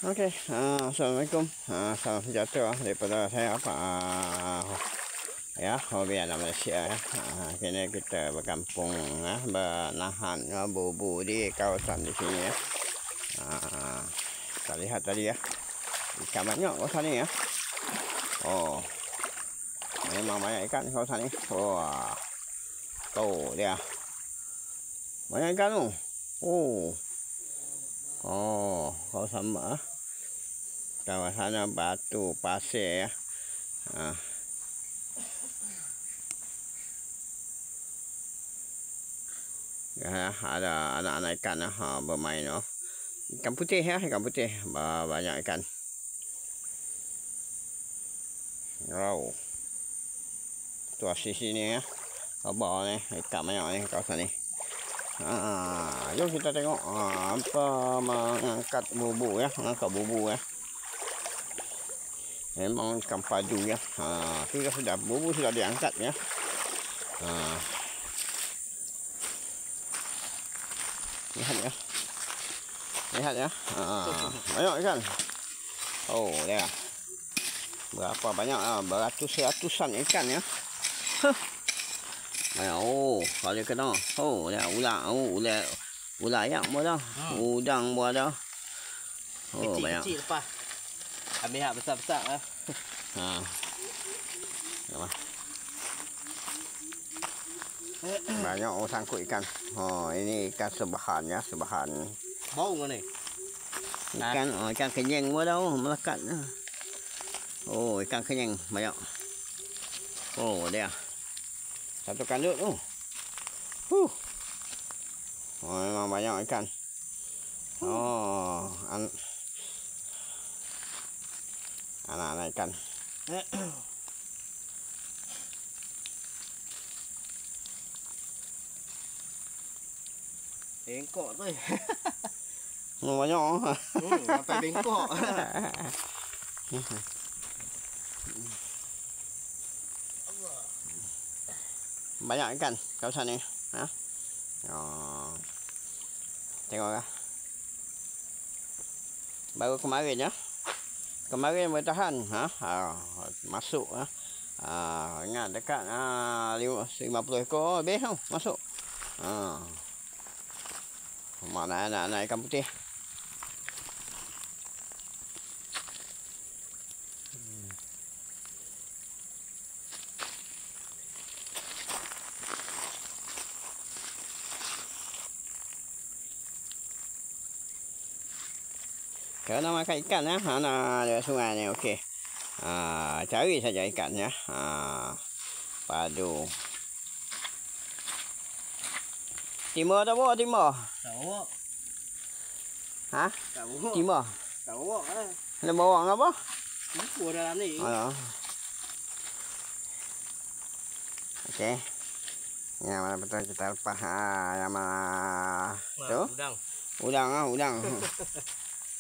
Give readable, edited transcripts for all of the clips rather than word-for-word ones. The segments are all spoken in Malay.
Okey, Assalamualaikum. Salam sejahtera daripada saya ya, hobi anak Malaysia ya. Kini kita berkampung bernahan bubu di kawasan di sini ya. Kita lihat tadi ya. Ikan banyak kawasan ni ya. Oh. Memang banyak ikan kawasan ni. Wah. Tuh dia. Banyak ikan tu. Kawasan kawasan batu pasir ya. Ya, ada anak-anak ikan bermain ikan putih ya, ikan putih banyak ikan. Wow. Tu sisi ni ya. Abang ni ikan banyak ni kawasan ni. Jom kita tengok apa mengangkat bubu ya, mengangkat bubu ya. Memang ikan padu ya. Sudah bubu sudah diangkat ya. Lihat ya. Lihat ya. Banyak ikan. Oh, dia. Berapa banyak beratus-ratusan ikan ya. Kalau kena. Dia ular. Ular ayak pun ada. Udang pun ada. Banyak. Kecil lepas. Habis hak besar-besar lah. Banyak sangkut ikan. Ini ikan sebahan ya, sebahan. Bau mana ni? Ikan kenyang pun ada melekat. Ikan kenyang banyak. Dia. Satu kandut tu. Memang banyak ikan. Anak-anak ikan. Bengkok tu. Banyak. Sampai bengkok. Banyak ikan kawasan ni. Tengok lah. Baru kemarin ya. Kemarin bertahan. Masuk. Ingat dekat 50 ekor habis masuk. Mana anak-anak ikan putih. Kalau makan ikan ya, ada sungai ni okey. Cari saja ikan ya. Padu. Timur tak bawa timur? Tak bawa. Tak bawa. Timur. Tak bawa lah. Nak bawa apa? Lumpur dalam ni. Okey. Yang mana betul kita lepas. Yang mana tu? Udang. Udang.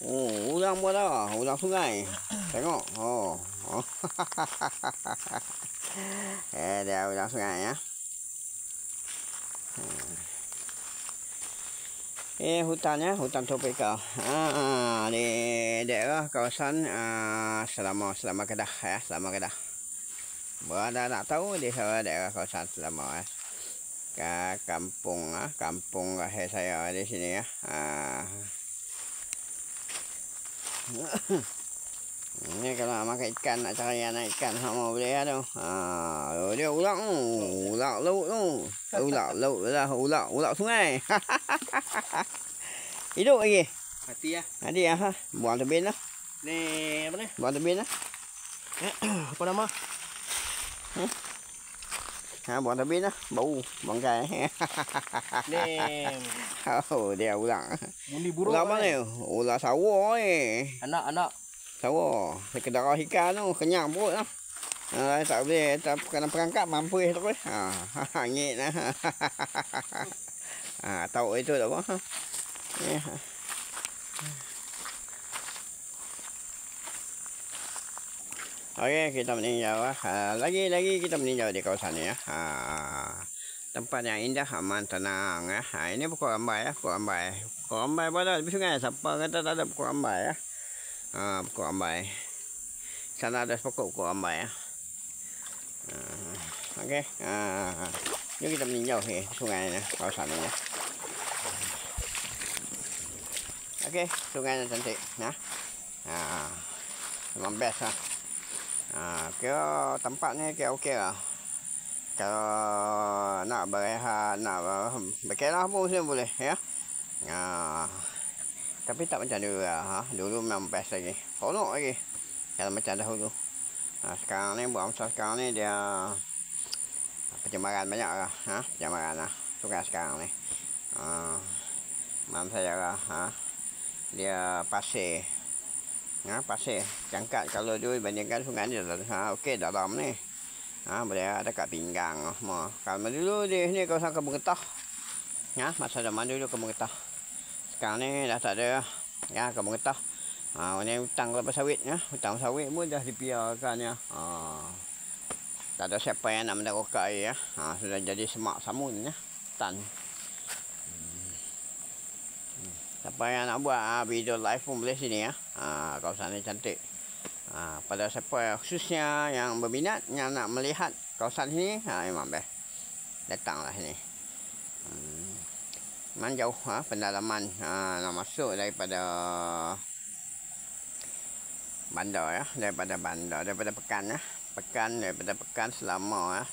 Udang pun ada. Udang sungai. Tengok. Dia udang sungai ya. Hutannya, hutan tropikal. Di daerah kawasan Selama Kedah ya, Selama Kedah. Berada nak tahu di daerah kawasan Selama ya. Kampung lahir saya di sini ya. Ini kalau nak makan ikan, nak cari anak ikan sama boleh ada. Dia ular laut tu. Ular laut lah, ular sungai. Hidup lagi. Mati lah. Mati lah. Buang tebin lah. Ni apa ni? Buang tebin lah. Apa nama? Buang tebin lah. Bau bangkai. Ni. Dia ular. Bunyi buruk. Ular mana? Ular sawah ni. Anak. Sawah. Sekedar ikan tu. Kenyang perut lah. Tak boleh. Tak kena perangkap. Mampus terus. Hangit lah. Tahu itu tak apa. Okey, kita meninjau lah. Lagi kita meninjau di kawasan ni ya. Tempat yang indah, aman, tenang ya. Ini pokok rambai ya, pokok rambai. Pokok rambai pada di sungai. Siapa kata tak ada pokok rambai ya. pokok ambai. Sana ada pokok ambai ya. Okey. Jom kita meninjau sungai ni, kawasan ni. Okey, sungainya cantik. Memang best lah. Kira tempat ni kira okey lah. Kalau nak berehat, nak berkelah pun boleh ya. Tapi tak macam dulu lah. Dulu memang best lagi. Seronok lagi. Kalau macam dahulu. Sekarang ni, buat masa sekarang ni dia pencemaran banyak lah. Pencemaran lah. Sungai sekarang ni. Mam saya lah. Dia pasir. Pasir. Cangkat kalau dulu bandingkan sungai ni. Okey dalam ni. Boleh ada kat pinggang semua. Kalau dulu di ni kawasan Kebun Getah. Masa zaman dulu Kebun Getah. Sekarang ni dah tak ada. Kebun Getah. Ni hutang kelapa sawit ya. Hutang sawit pun dah dipiarkan ya. Tak ada siapa yang nak mendaroka air ya. Sudah jadi semak samun ya. Tan. Siapa yang nak buat video live pun boleh sini ya. Kawasan ni cantik. Pada siapa khususnya yang berminat, yang nak melihat kawasan sini, memang best. Datanglah sini. Memang jauh pendalaman nak masuk daripada bandar ya, daripada pekan selama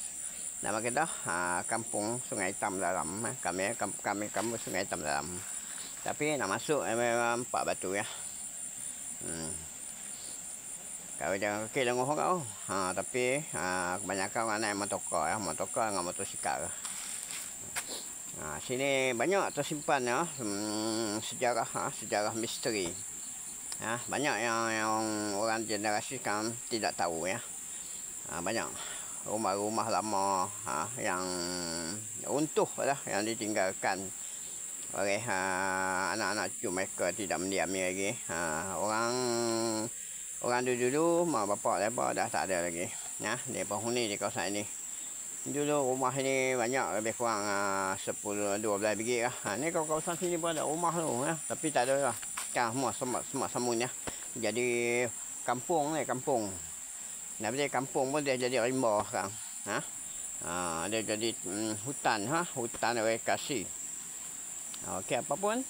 nama Kedah, kampung Sungai Hitam Dalam. Kami kampung Sungai Hitam Dalam. Tapi nak masuk memang 4 batu ya. Kau jangan kaki lengoh kau. Tapi kebanyakan orang naik motorcar ya, motorcar dengan motosikal. Sini banyak tersimpan ya, sejarah misteri. Banyak yang orang generasi sekarang tidak tahu ya. Banyak rumah-rumah lama yang runtuh lah, yang ditinggalkan oleh anak-anak cucu mereka, tidak mendiami lagi. Orang dulu mak bapak mereka dah tak ada lagi. Dia penghuni di kawasan ini. Dulu rumah ini banyak, lebih kurang 10-12 biji lah. Ni kawasan sini pun ada rumah tu ya. Tapi tak ada lah. Sekarang semua samun ya. Jadi kampung ni, kampung. Nak jadi kampung pun dia jadi rimba sekarang. Dia jadi hutan hutan rekreasi. Okey, apapun.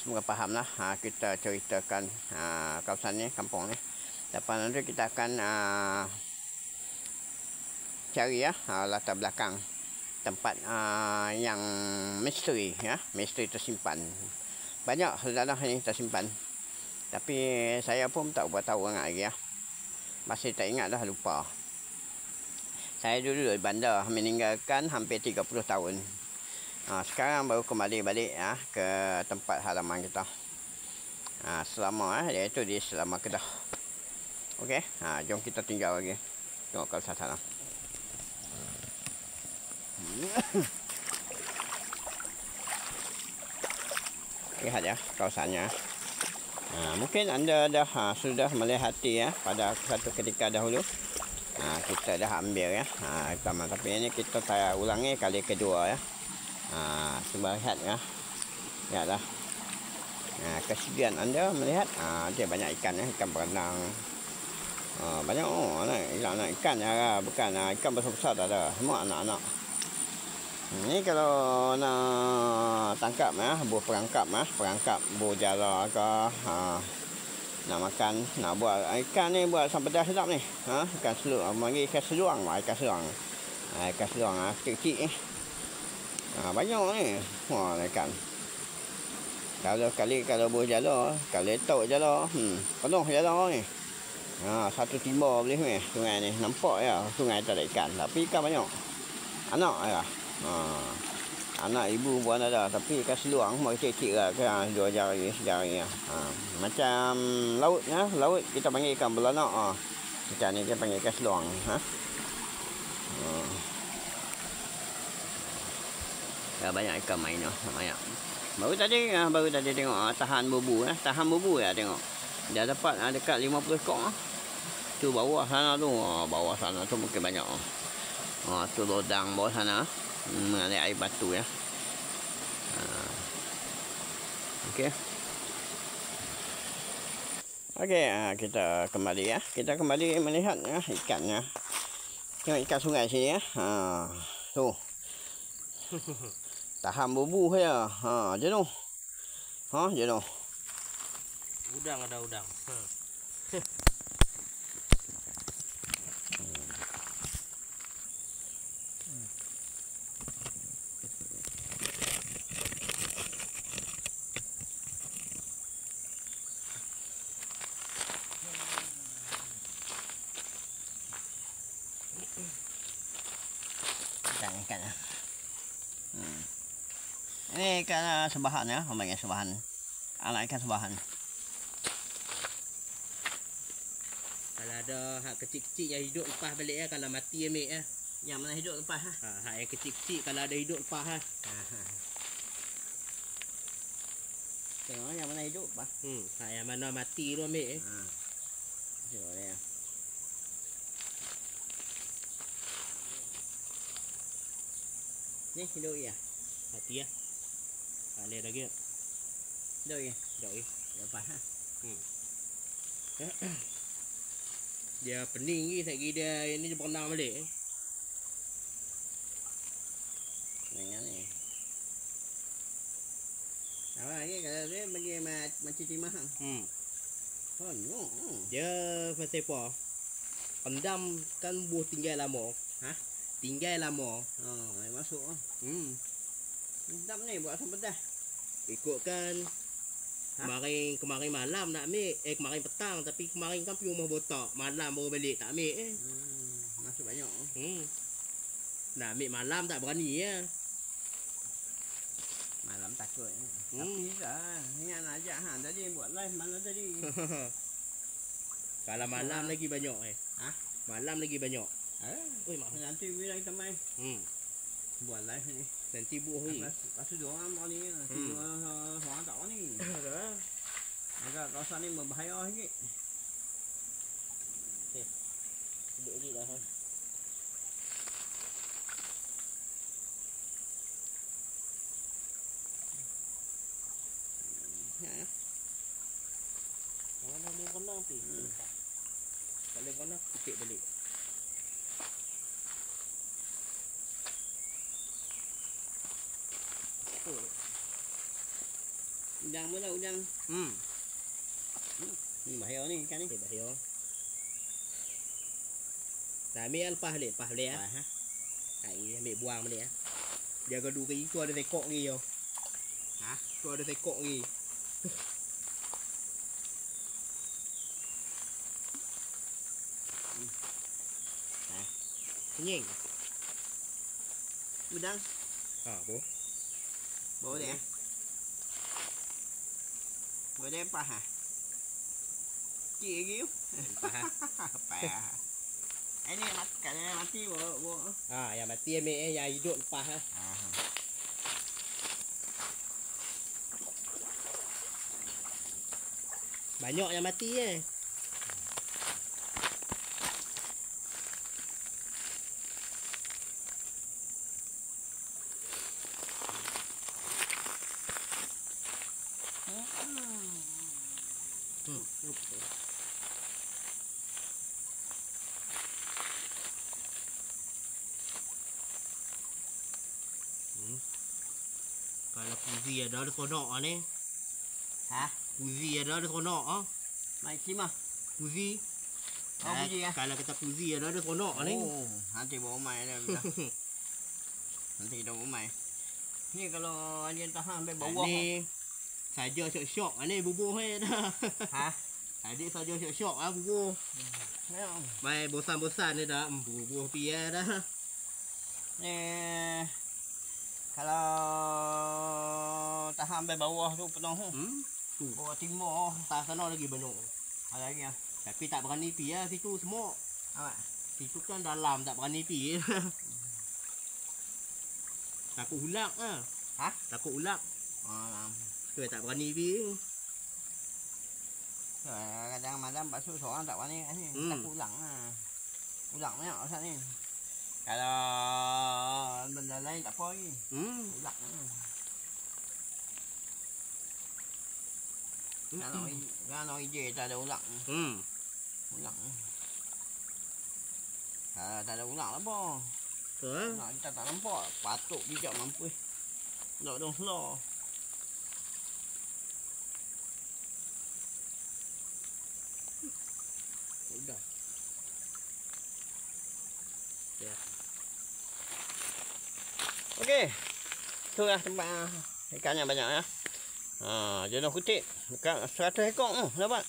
Semoga fahamlah kita ceritakan kawasan ni, kampung ni. Lepas nanti kita akan cari ya latar belakang tempat yang misteri ya, misteri tersimpan. Banyak sejarah ini tersimpan. Tapi saya pun tak buat tahu sangat lagi ya. Masih tak ingat dah, lupa. Saya dulu di bandar meninggalkan hampir 30 tahun. Sekarang baru kembali balik ke tempat halaman kita. Selama iaitu di Selama Kedah. Okey, jom kita tinggal lagi. Tengok kawasan sana. Lihat ya kawasannya. Mungkin anda dah sudah melihati ya pada satu ketika dahulu. Kita dah ambil ya tapi ini kita saya ulangi kali kedua ya. Cuba lihat ya. Lihatlah. Kesedihan anda melihat dia banyak ikan ya, ikan berenang. Banyak anak ikan ya, bukan ikan besar-besar tak ada, semua anak-anak. Ini kalau nak tangkap ya, buah perangkap buah jala ke, nak makan, nak buat ikan ni, buat sampai dah sedap ni. Ikan seluang, bagi ikan seluang, ikan seluang kecil-kecil ni. Banyak ni. Wah, ikan. Kalau buah jala, kalau letok jala, penuh jala ni. Satu timba boleh ni sungai ni. Nampak ya sungai tak ada ikan, tapi ikan banyak. Anak ya. Anak ibu pun ada, tapi ikan seluang mau kecil-kecil lah kan, 2 jari, sejari ya. Macam laut ya, laut kita panggil ikan belanak. Macam ni kita panggil ikan seluang. Banyak ikan main banyak. Baru tadi tengok tahan bubu ya tengok. Dia dapat dekat 50 ekor. Tu bawah sana tu, mungkin banyak. Tu lodang bawah sana. Mengalir air batu ya. Okey. Okey, kita kembali ya. Kita kembali melihat ya ikannya. Tengok ikan sungai sini ya. Tu. Tahan bubu saya. Je tu. Je tu. Udang ada udang. Ikan ya. Ini ikan sebahan ya, namanya sebahan. Anak ikan sebahan. Kalau ada hak kecil-kecil yang hidup lepas balik ya, kalau mati ambil ya. Yang mana hidup lepas ha? Hak yang kecil-kecil kalau ada hidup lepas ha. Tengok yang mana hidup lepas. Hak yang mana mati tu ambil. Tengok dia. Ni hidup ya. Mati ya. Ada lagi. Hidup ya. Hidup ya. Lepas ha. Dia pening ni, tak kira dia ini dia berenang balik. Dengan ni. Apa lagi kalau dia bagi macam timah hang. Oh, no. Dia pasal apa? Pendam kan buah tinggal lama. Tinggal lama. Masuk ah. Sedap ni buat asam pedas. Ikutkan kemarin malam nak ambil. Kemarin petang, tapi kemarin kan pergi rumah botak. Malam baru balik tak ambil Masuk banyak. Nak ambil malam tak berani ya. Malam takut. Tapi dah. Ingat nak ajak hang tadi buat live malam tadi. Kalau malam lagi banyak Malam lagi banyak. Oi mak. Nanti bila kita main. Buat live ni. Nanti buah ni. Lepas tu 2 orang bawa ni. Seorang tak bawa ni. Agak kawasan ni berbahaya sikit. Duduk lagi dah. Mana dia renang pi? Kalau renang petik balik. Udang pula udang. Bahaya ni ikan ni. Bahaya. Dah ambil lepas balik ya. Hai ambil buang balik ya. Dia gaduh lagi tu ada tekok lagi yo. Tu ada tekok lagi. Kenying. Udang. Apa? Bawa dia. Bawa dia apa ha? Cik lagi tu. Apa ya? Ini kalau mati bawa. Yang mati ambil yang hidup lepas Banyak yang mati Kalau kuzi ada seronok ni. Kuzi ada seronok Mai cimah. Kuzi. Kuzi ya. Kalau kita kuzi ada seronok ni. Nanti bawa mai dah. Nanti kita bawa mai. Ni kalau alien tahan sampai bawah. Ni saja syok-syok ni bubuh dah. Adik saja syok-syok bubuh. Mai bosan-bosan ni dah bubuh pia dah. Ni kalau tahan sampai bawah tu penuh. Bawah timur. Tak sana lagi banyak. Ada lagi ah. Tapi tak berani pi situ semua. Situ kan dalam tak berani pi. Takut ulak Takut ulak. Tu tak berani pi. Kadang-kadang basuh seorang tak berani kat sini. Takut ulang Ulang banyak kat ni. Kalau benda lain tak apa lagi. Ulang Danau hijau tak ada ulang. Ulang. Tak ada ulang lah apa. Betul. Kita tak nampak. Patuk bijak mampu. Nak dong slow. Udah. Ya. Okey. Itulah tempat ikannya banyak ya. Jenuh kutik. Dekat 100 ekor dapat.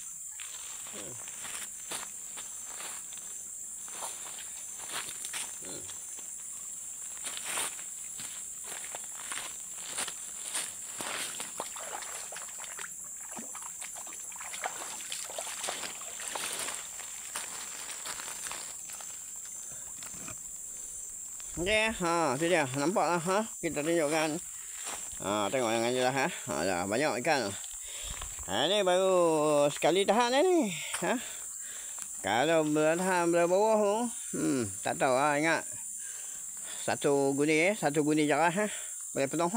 Okey, tu dia. Nampaklah kita tunjukkan. Tengok yang jelas dah banyak ikan. Ni baru sekali tahan ni. Kalau bertahan belah bawah tu, tak tahu ingat. Satu guni jarah boleh penuh.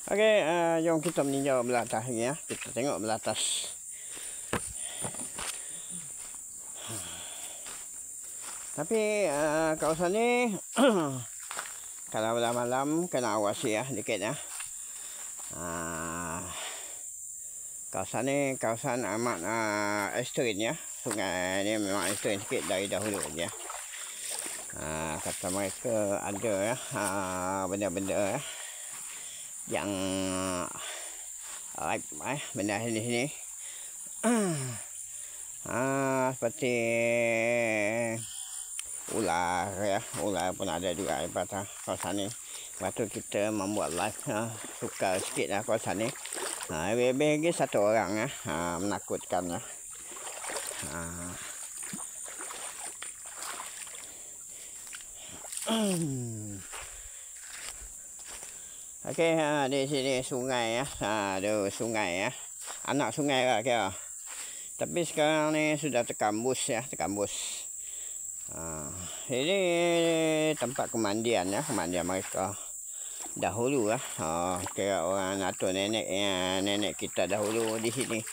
Okey, jom kita meninjau belah atas ni ya. Kita tengok belah atas. Tapi kawasan ni kalau belah malam kena awasi ya dikit ya. Kawasan ni kawasan amat ekstrim ya. Sungai ni memang ekstrim sikit dari dahulu ya. Kata mereka ada ya benda-benda yang benda sini. Seperti ular ya, ular pun ada juga pada kawasan ni. Lepas tu kita membuat live suka sikit lah kawasan ni. Lebih lagi satu orang menakutkan ya. Okey, di sini sungai ya. Ada sungai ya. Anak sungai lah kira. Tapi sekarang ni sudah terkambus ya, terkambus. Ini tempat kemandian ya, kemandian mereka dahulu lah. Kira orang atau nenek kita dahulu di sini.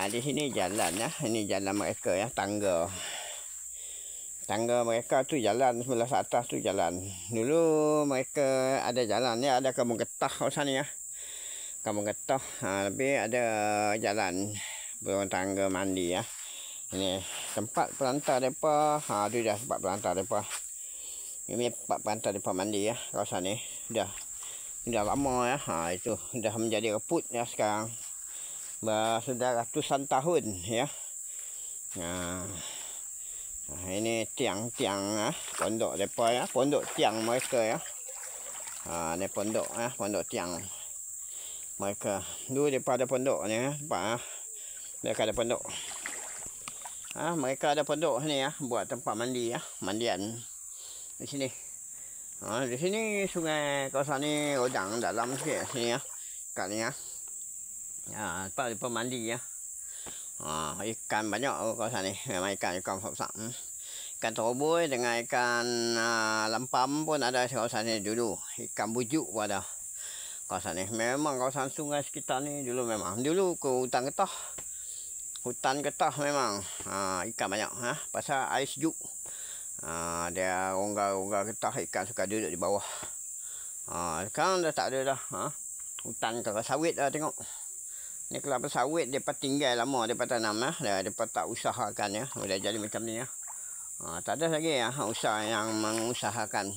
Di sini jalan ya, ini jalan mereka ya, tangga. Tangga mereka tu jalan sebelah atas tu jalan. Dulu mereka ada jalan ya, ada kampung getah kawasan ni ya. Kampung getah, lebih ada jalan berumah tangga mandi ya. Ini tempat pelantar mereka. Tu dah tempat pelantar mereka. Ini tempat pelantar mereka mandi ya. Kawasan ni dah lama ya. Itu dah menjadi reput ya sekarang. Sudah ratusan tahun ya. Ini tiang-tiang pondok mereka ya. Pondok tiang mereka ya. Ini pondok ya. Pondok tiang mereka. Dulu daripada pondok ni ya. Mereka ada pondok. Mereka ada pondok ni ya, buat tempat mandi ya, mandian di sini. Di sini sungai kawasan ni rodang dalam sikit sini ya, kat ni ya. Tempat mereka mandi ya. Ikan banyak kawasan ni, memang ikan besar. Ikan teroboi dengan ikan lampam pun ada di kawasan ni dulu. Ikan bujuk pun ada kawasan ni. Memang kawasan sungai sekitar ni dulu memang. Dulu ke hutan getah. Hutan getah memang ikan banyak pasal air sejuk. Dia rongga-rongga getah, ikan suka duduk di bawah. Sekarang dah tak ada dah. Hutan kelapa sawit dah tengok. Ni kelapa sawit depa tinggal lama depa tanam ya. Depa tak usahakan ya. Dah jadi macam ni ya. Tak ada lagi ya usaha yang mengusahakan.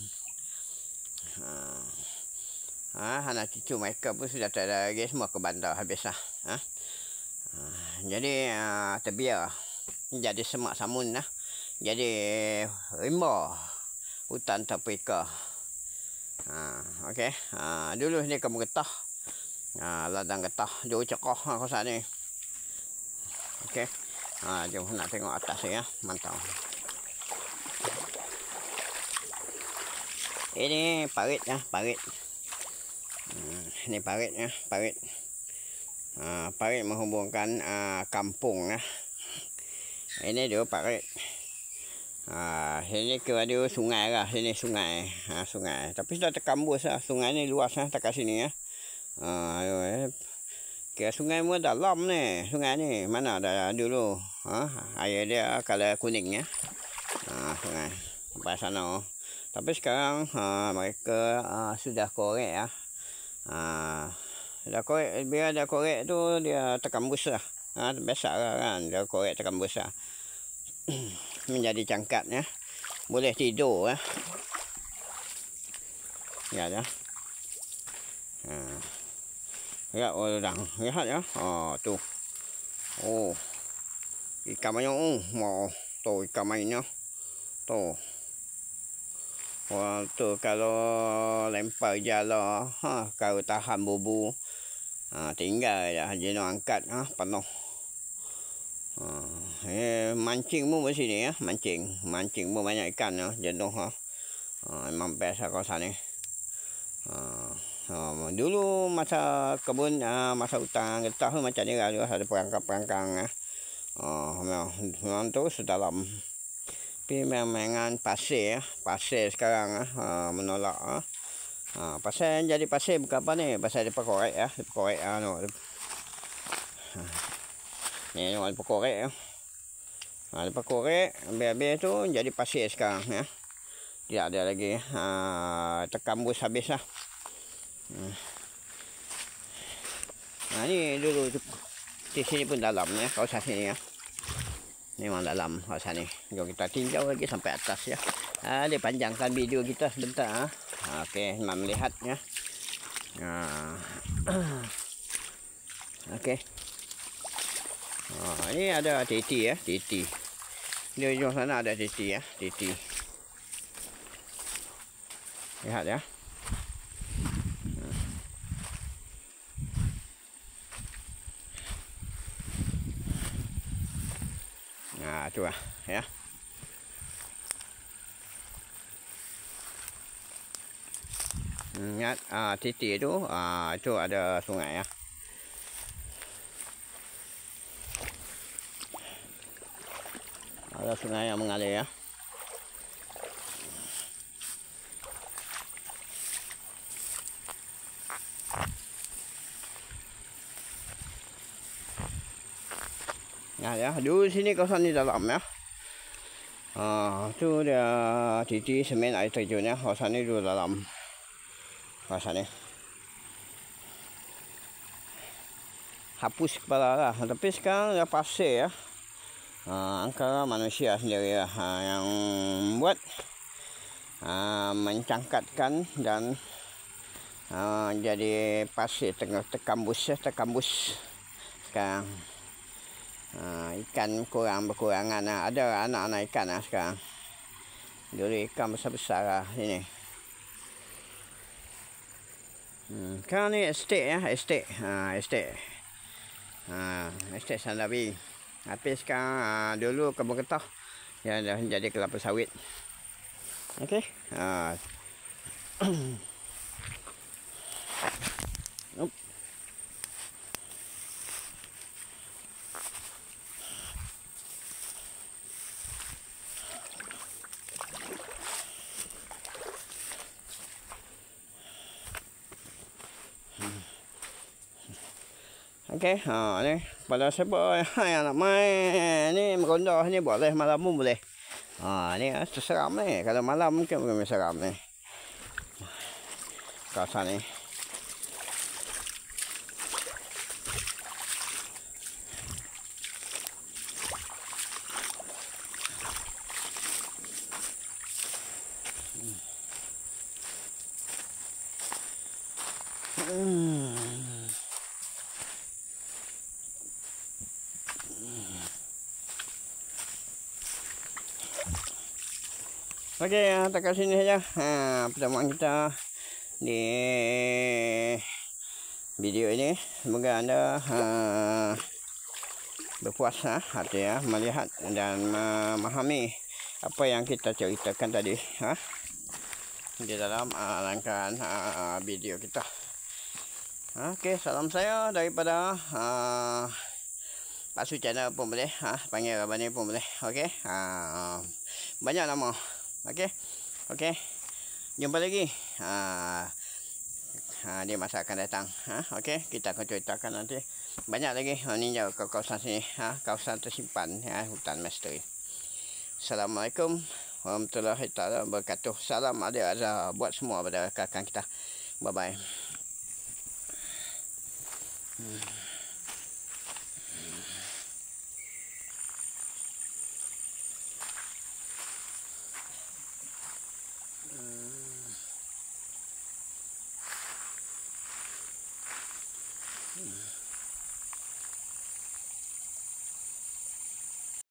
Anak cucu mereka pun sudah tak ada lagi, semua ke bandar habis lah. Jadi terbiar jadi semak samun lah. Jadi rimba hutan tapika. Okey. Dulu ni kampung getah. Ladang getah jauh cekoh kawasan ni. Okey. Jom nak tengok atas ni ya. Mantap. Ini parit ya, parit. Ini parit ya, parit. Parit menghubungkan kampung ya. Ini dia parit. Sini ke ada sungai lah, sini sungai. Sungai. Tapi sudah terkambus lah. Sungai ni luas tak kat sini ya. Kira sungai mu dalam ni. Sungai ni mana dah dulu. Air dia color kuning ya. Sungai. Sampai sana. Tapi sekarang mereka sudah korek ya. Dah korek, bila dah korek tu dia terkambus lah. Biasa lah kan, dia korek terkambus lah. Menjadi cangkat ya. Boleh tidur ya. Ya dah. Lihat orang, lihat ya. Tu. Ikan banyak tu ikan mainnya. Tu. Tu kalau lempar jala, kalau tahan bubu. Tinggal dah jenuh angkat penuh. Mancing pun di sini ya, mancing pun banyak ikan ya, jenuh memang best lah kawasan ni. Dulu masa kebun, masa hutan getah macam ni lah, ada perangkang-perangkang memang tu sedalam. Tapi memang pasir ya, pasir sekarang menolak pasir jadi pasir bukan apa ni, pasir dia korek ya, korek ni dia korek ya. Lepas korek, habis tu jadi pasir sekarang ya. Tidak ada lagi terkambus habis lah. Ni dulu di sini pun dalam ya, kawasan sini ya. Memang dalam kawasan ni. Jom kita tinjau lagi sampai atas ya. Dia panjangkan video kita sebentar. Okey, nak melihat ya. Okey. Ini ada titi ya, titi. Di ujung sana ada titi ya, titi. Lihat ya. Tu lah ya. Ingat titi itu ada sungai ya. Ada sungai yang mengalir ya. Ya, dulu sini kawasan ni dalam ya. Tu dia titi semen air terjun ya. Kawasan ni dulu dalam. Kawasan ni. Hapus kepala lah. Tapi sekarang dah pasir ya. Angkara manusia sendiri lah yang buat mencangkatkan dan jadi pasir terkambus sekarang. Ikan berkurangan lah. Ada anak-anak ikan lah sekarang. Dulu ikan besar-besar lah sini. Sekarang ni estate ya, estate. Estate Sandabi. Tapi sekarang dulu kebun getah yang dah jadi kelapa sawit. Okey. Okey, ni pada siapa yang nak main ni meronda ni boleh, malam pun boleh. Ni seram ni, kalau malam mungkin seram ni. Kawasan ni. Okey, tak sini saja pertemuan kita di video ini. Semoga anda berpuas hati ya, melihat dan memahami apa yang kita ceritakan tadi di dalam rangkaian video kita. Okey, salam saya daripada Pak Su Channel pun boleh, panggil Rabani pun boleh. Okey, banyak nama. Okey. Jumpa lagi. Di masa akan datang. Okey, kita akan ceritakan nanti. Banyak lagi ni jauh ke kawasan sini, kawasan tersimpan hutan misteri. Assalamualaikum warahmatullahi taala wabarakatuh. Salam adik azhar buat semua pada rakan kita. Bye bye. Hmm.